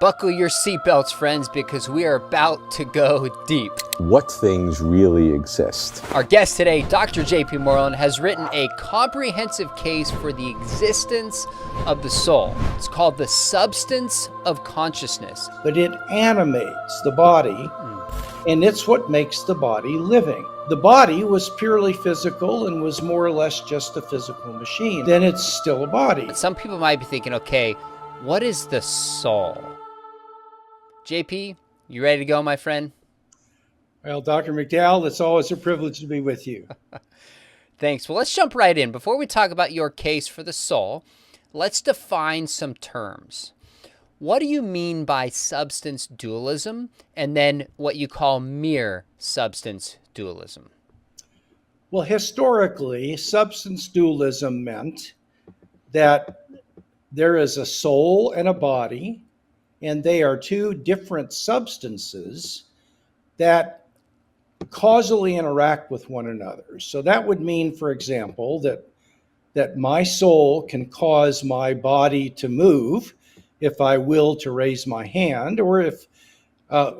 Buckle your seatbelts, friends, because we are about to go deep. What things really exist? Our guest today, Dr. J.P. Moreland, has written a comprehensive case for the existence of the soul. It's called The Substance of Consciousness. But it animates the body, and it's what makes the body living. The body was purely physical and was more or less just a physical machine. Then it's still a body. Some people might be thinking, okay, what is the soul? JP, you ready to go, my friend? Well, Dr. McDowell, it's always a privilege to be with you. Thanks. Well, let's jump right in. Before we talk about your case for the soul, let's define some terms. What do you mean by substance dualism, and then what you call mere substance dualism? Well, historically, substance dualism meant that there is a soul and a body, and they are two different substances that causally interact with one another. So that would mean, for example, that my soul can cause my body to move if I will to raise my hand, or if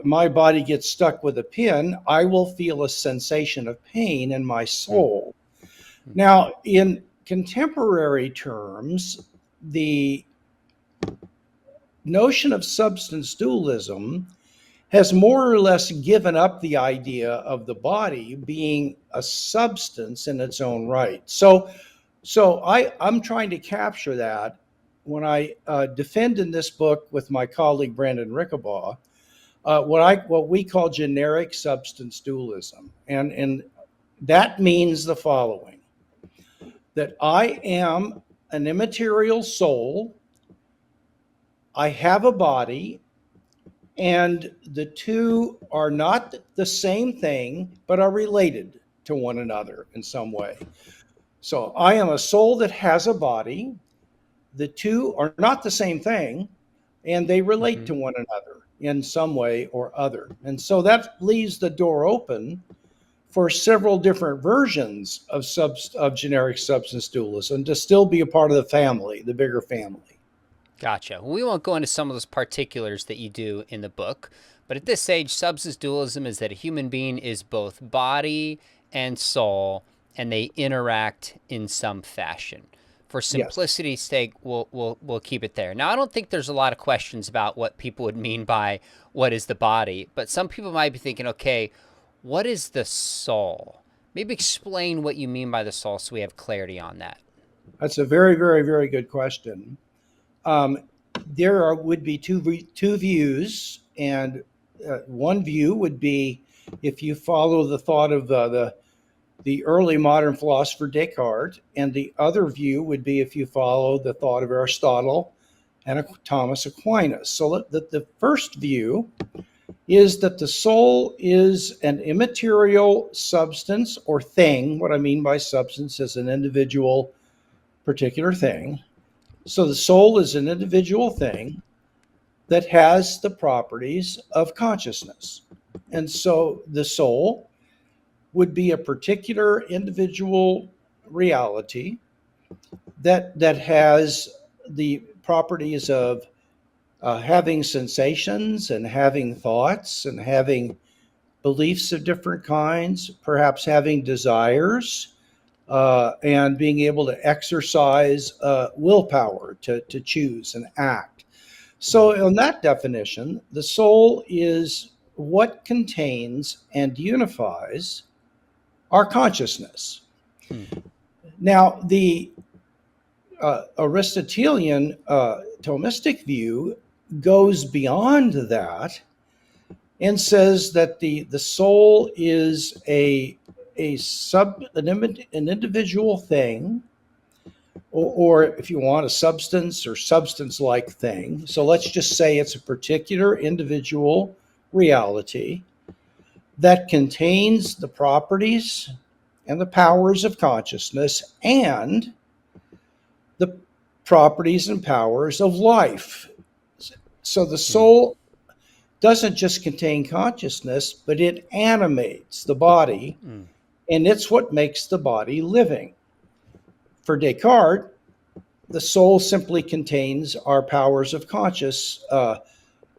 my body gets stuck with a pin, I will feel a sensation of pain in my soul. Now, in contemporary terms, the notion of substance dualism has more or less given up the idea of the body being a substance in its own right. So I'm trying to capture that when I defend in this book with my colleague Brandon Rickabaugh what we call generic substance dualism, and that means the following: that I am an immaterial soul, I have a body, and the two are not the same thing, but are related to one another in some way. So I am a soul that has a body. The two are not the same thing, and they relate to one another in some way or other. And so that leaves the door open for several different versions of generic substance dualism to still be a part of the family, the bigger family. Gotcha. We won't go into some of those particulars that you do in the book, but at this stage, substance dualism is that a human being is both body and soul, and they interact in some fashion. For simplicity's sake, we'll keep it there. Now, I don't think there's a lot of questions about what people would mean by what is the body, but some people might be thinking, okay, what is the soul? Maybe explain what you mean by the soul so we have clarity on that. That's a very, very, very good question. There would be two views, and one view would be if you follow the thought of the early modern philosopher Descartes, and the other view would be if you follow the thought of Aristotle and Thomas Aquinas. So the first view is that the soul is an immaterial substance or thing. What I mean by substance is an individual particular thing. So the soul is an individual thing that has the properties of consciousness. And so the soul would be a particular individual reality that has the properties of having sensations and having thoughts and having beliefs of different kinds, perhaps having desires, and being able to exercise willpower to choose and act. So in that definition, the soul is what contains and unifies our consciousness. Now, the Aristotelian Thomistic view goes beyond that and says that the soul is an individual thing, or if you want, a substance or substance-like thing. So let's just say it's a particular individual reality that contains the properties and the powers of consciousness and the properties and powers of life. So the soul doesn't just contain consciousness, but it animates the body, and it's what makes the body living. For Descartes, the soul simply contains our powers of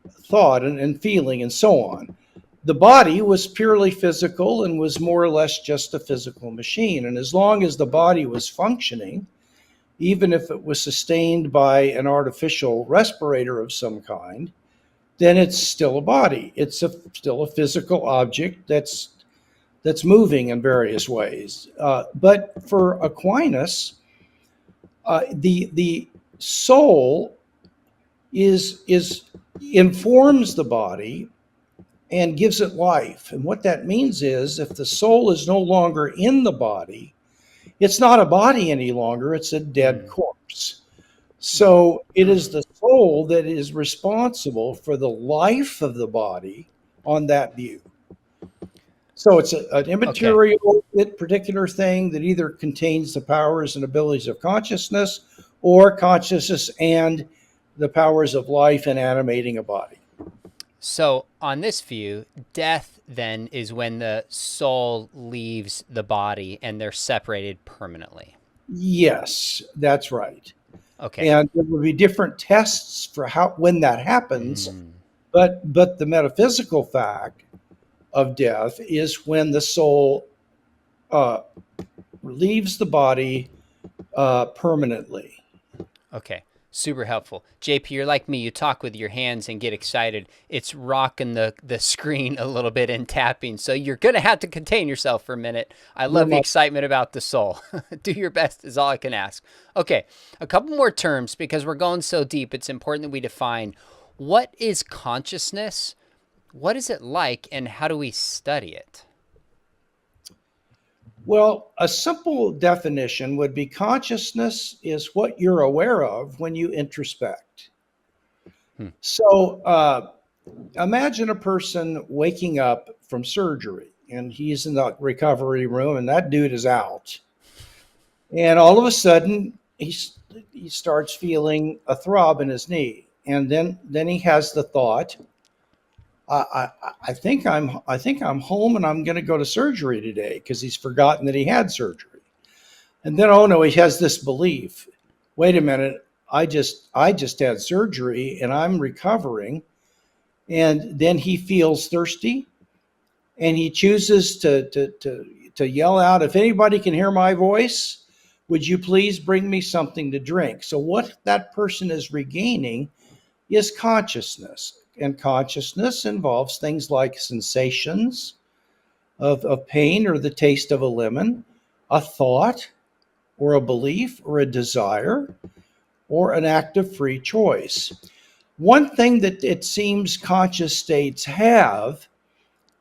thought and feeling and so on. The body was purely physical and was more or less just a physical machine. And as long as the body was functioning, even if it was sustained by an artificial respirator of some kind, then it's still a body. It's still a physical object that's moving in various ways. But for Aquinas, the soul informs the body and gives it life. And what that means is, if the soul is no longer in the body, it's not a body any longer, it's a dead corpse. So it is the soul that is responsible for the life of the body on that view. So it's an immaterial, particular thing that either contains the powers and abilities of consciousness, or consciousness and the powers of life in animating a body. So on this view, death then is when the soul leaves the body and they're separated permanently. Yes, that's right. Okay. And there will be different tests for when that happens, but the metaphysical fact of death is when the soul leaves the body permanently. Okay. Super helpful. JP, you're like me. You talk with your hands and get excited. It's rocking the screen a little bit and tapping. So you're going to have to contain yourself for a minute. I love the excitement about the soul. Do your best is all I can ask. Okay, a couple more terms because we're going so deep. It's important that we define what is consciousness, what is it like, and how do we study it? Well, a simple definition would be consciousness is what you're aware of when you introspect. So imagine a person waking up from surgery and he's in the recovery room and that dude is out. And all of a sudden he starts feeling a throb in his knee. And then he has the thought, I think I'm home and I'm going to go to surgery today, because he's forgotten that he had surgery. And then, oh no, he has this belief. Wait a minute, I just had surgery and I'm recovering. And then he feels thirsty and he chooses to yell out, if anybody can hear my voice, would you please bring me something to drink? So what that person is regaining is consciousness. And consciousness involves things like sensations of pain or the taste of a lemon, a thought or a belief or a desire or an act of free choice. One thing that it seems conscious states have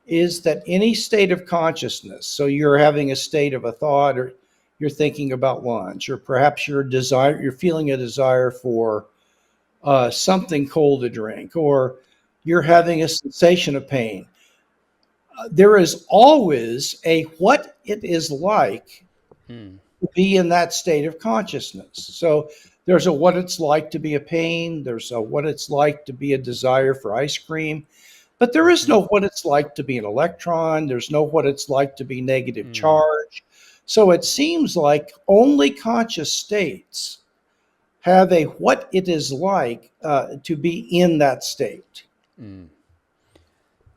is that any state of consciousness, so you're having a state of a thought, or you're thinking about lunch, or perhaps you're feeling a desire for something cold to drink, or you're having a sensation of pain. There is always a what it is like to be in that state of consciousness. So there's a what it's like to be a pain. There's a what it's like to be a desire for ice cream. But there is no what it's like to be an electron. There's no what it's like to be negative charge. So it seems like only conscious states have a what it is like to be in that state.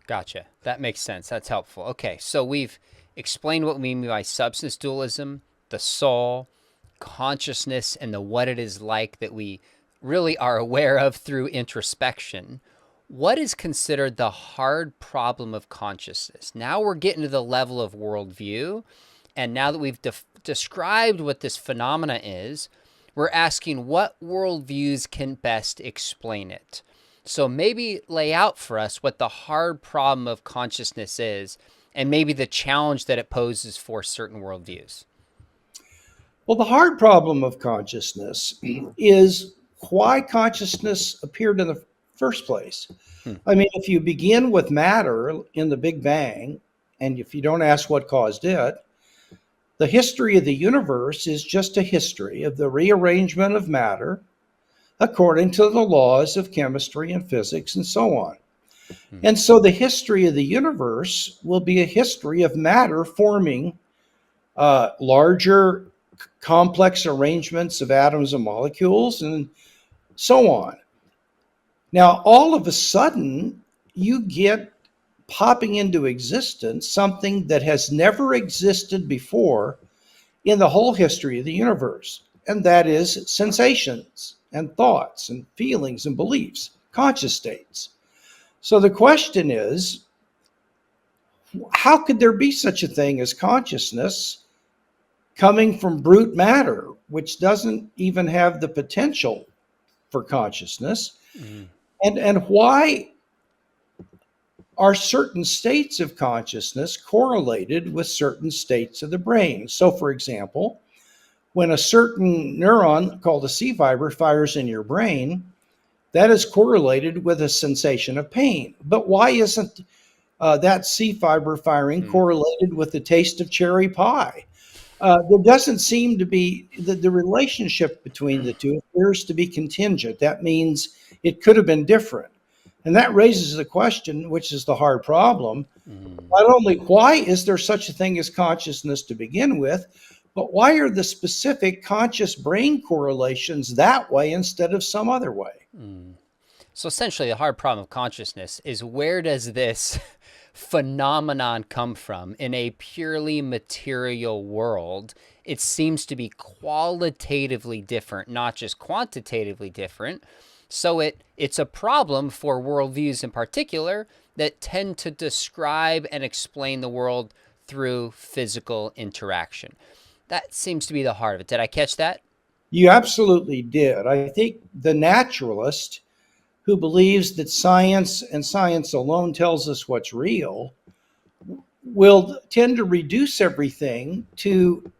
Gotcha. That makes sense. That's helpful. Okay, so we've explained what we mean by substance dualism, the soul, consciousness, and the what it is like that we really are aware of through introspection. What is considered the hard problem of consciousness? Now we're getting to the level of worldview, and now that we've described what this phenomena is, we're asking what worldviews can best explain it. So maybe lay out for us what the hard problem of consciousness is, and maybe the challenge that it poses for certain worldviews. Well, the hard problem of consciousness is why consciousness appeared in the first place. I mean, if you begin with matter in the Big Bang, and if you don't ask what caused it, the history of the universe is just a history of the rearrangement of matter according to the laws of chemistry and physics and so on. And so the history of the universe will be a history of matter forming larger, complex arrangements of atoms and molecules and so on. Now, all of a sudden, you get popping into existence something that has never existed before in the whole history of the universe, and that is sensations and thoughts and feelings and beliefs, conscious states. So the question is, how could there be such a thing as consciousness coming from brute matter, which doesn't even have the potential for consciousness? And why are certain states of consciousness correlated with certain states of the brain? So, for example, when a certain neuron called a C fiber fires in your brain, that is correlated with a sensation of pain. But why isn't that C fiber firing correlated with the taste of cherry pie? There doesn't seem to be, the relationship between the two appears to be contingent. That means it could have been different. And that raises the question, which is the hard problem, not only why is there such a thing as consciousness to begin with, but why are the specific conscious brain correlations that way instead of some other way? So essentially, the hard problem of consciousness is, where does this phenomenon come from in a purely material world? It seems to be qualitatively different, not just quantitatively different. So it's a problem for worldviews in particular that tend to describe and explain the world through physical interaction. That seems to be the heart of it. Did I catch that? You absolutely did. I think the naturalist who believes that science and science alone tells us what's real will tend to reduce everything to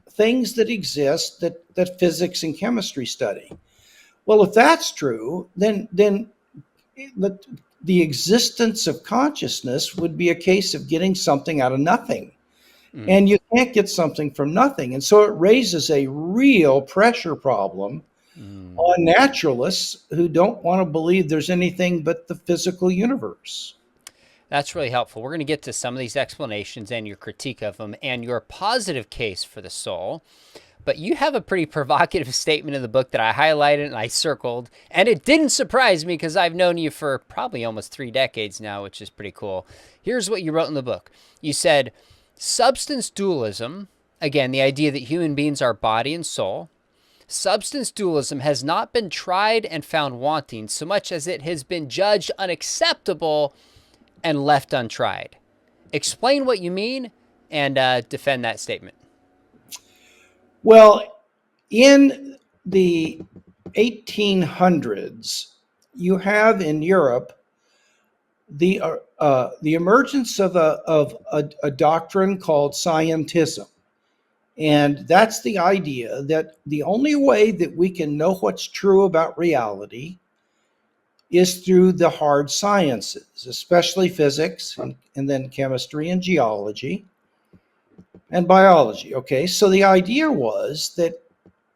things that exist that physics and chemistry study. Well, if that's true, then the existence of consciousness would be a case of getting something out of nothing. And you can't get something from nothing. And so it raises a real pressure problem on naturalists who don't want to believe there's anything but the physical universe. That's really helpful. We're going to get to some of these explanations and your critique of them and your positive case for the soul. But you have a pretty provocative statement in the book that I highlighted and I circled. And it didn't surprise me because I've known you for probably almost 3 decades now, which is pretty cool. Here's what you wrote in the book. You said, substance dualism, again, the idea that human beings are body and soul, substance dualism has not been tried and found wanting so much as it has been judged unacceptable and left untried. Explain what you mean and defend that statement. Well, in the 1800s, you have in Europe the emergence of a doctrine called scientism. And that's the idea that the only way that we can know what's true about reality is through the hard sciences, especially physics and then chemistry and geology and biology. Okay, so the idea was that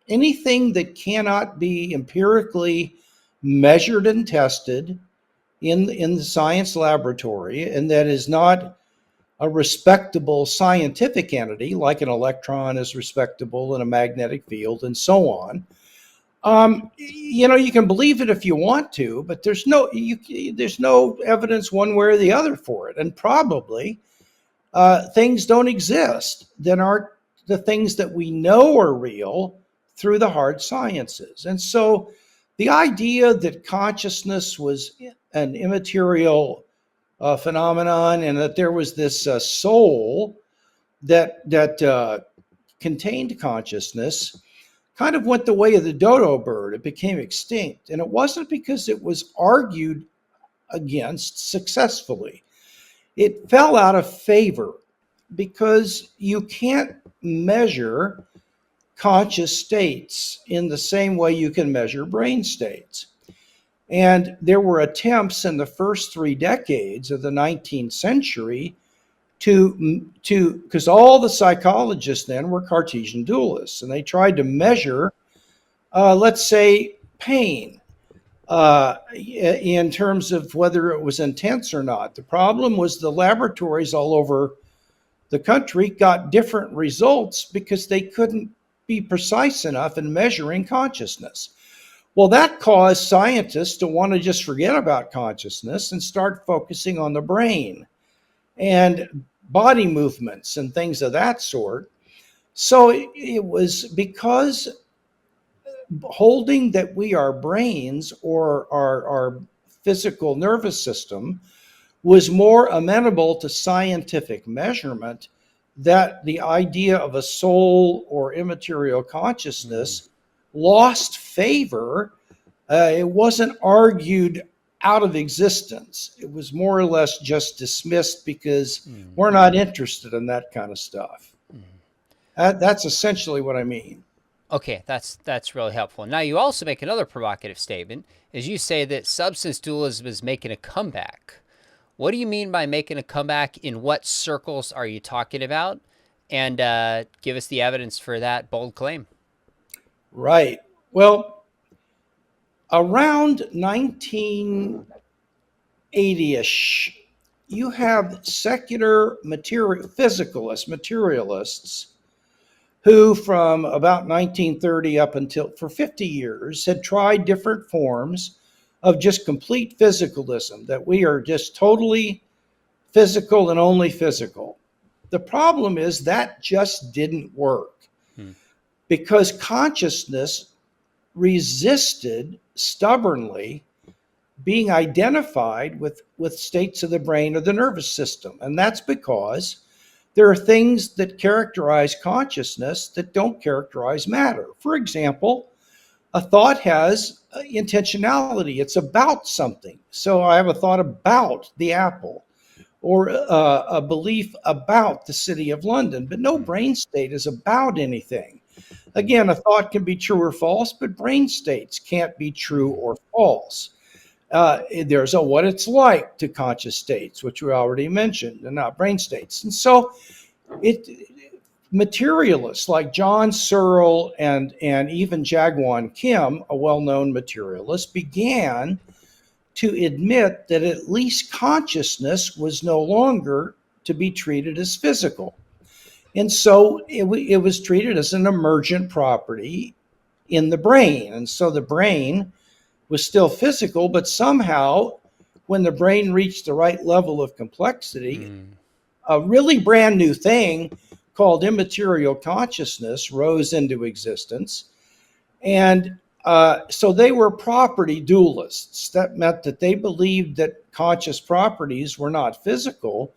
anything that cannot be empirically measured and tested in the science laboratory, and that is not a respectable scientific entity, like an electron is respectable in a magnetic field and so on. You can believe it if you want to, but there's no evidence one way or the other for it. And probably things don't exist that aren't the things that we know are real through the hard sciences. And so the idea that consciousness was an immaterial phenomenon and that there was this soul that contained consciousness kind of went the way of the dodo bird. It became extinct. And it wasn't because it was argued against successfully. It fell out of favor because you can't measure conscious states in the same way you can measure brain states. And there were attempts in the first 3 decades of the 19th century because all the psychologists then were Cartesian dualists, and they tried to measure, let's say, pain in terms of whether it was intense or not. The problem was the laboratories all over the country got different results because they couldn't be precise enough in measuring consciousness. Well, that caused scientists to want to just forget about consciousness and start focusing on the brain and body movements and things of that sort. So it was because holding that we are brains or our physical nervous system was more amenable to scientific measurement, that the idea of a soul or immaterial consciousness lost favor. It wasn't argued out of existence. It was more or less just dismissed because we're not interested in that kind of stuff. That's essentially what I mean. Okay, that's really helpful. Now, you also make another provocative statement, as you say that substance dualism is making a comeback. What do you mean by making a comeback? In what circles are you talking about? And give us the evidence for that bold claim. Right. Well, around 1980-ish, you have secular materialists who from about 1930 up until for 50 years had tried different forms of just complete physicalism, that we are just totally physical and only physical. The problem is that just didn't work because consciousness resisted stubbornly being identified with states of the brain or the nervous system. And that's because there are things that characterize consciousness that don't characterize matter. For example, a thought has intentionality. It's about something. So I have a thought about the apple, or a belief about the city of London, but no brain state is about anything. Again, a thought can be true or false, but brain states can't be true or false. There's a what it's like to conscious states, which we already mentioned, and not brain states. And so materialists like John Searle and even Jaegwon Kim, a well-known materialist, began to admit that at least consciousness was no longer to be treated as physical. And so it was treated as an emergent property in the brain. And so the brain was still physical, but somehow when the brain reached the right level of complexity, a really brand new thing called immaterial consciousness rose into existence. And so they were property dualists. That meant that they believed that conscious properties were not physical,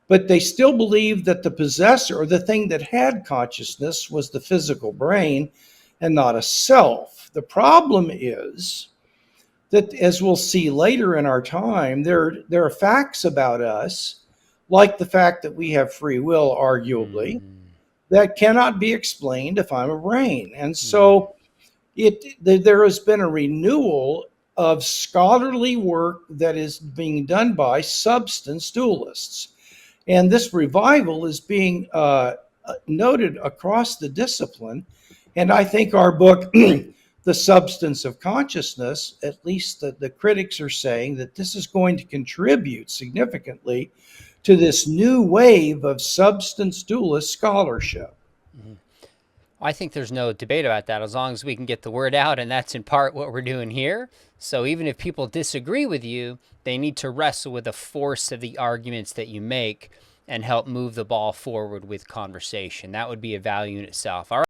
but they still believed that the possessor, or the thing that had consciousness, was the physical brain and not a self. The problem is that, as we'll see later in our time, there are facts about us, like the fact that we have free will, arguably, that cannot be explained if I'm a brain. And so there has been a renewal of scholarly work that is being done by substance dualists. And this revival is being noted across the discipline. And I think our book, The Substance of Consciousness, at least the critics are saying that this is going to contribute significantly to this new wave of substance dualist scholarship. I think there's no debate about that, as long as we can get the word out, and that's in part what we're doing here. So even if people disagree with you, they need to wrestle with the force of the arguments that you make and help move the ball forward with conversation. That would be a value in itself. All right.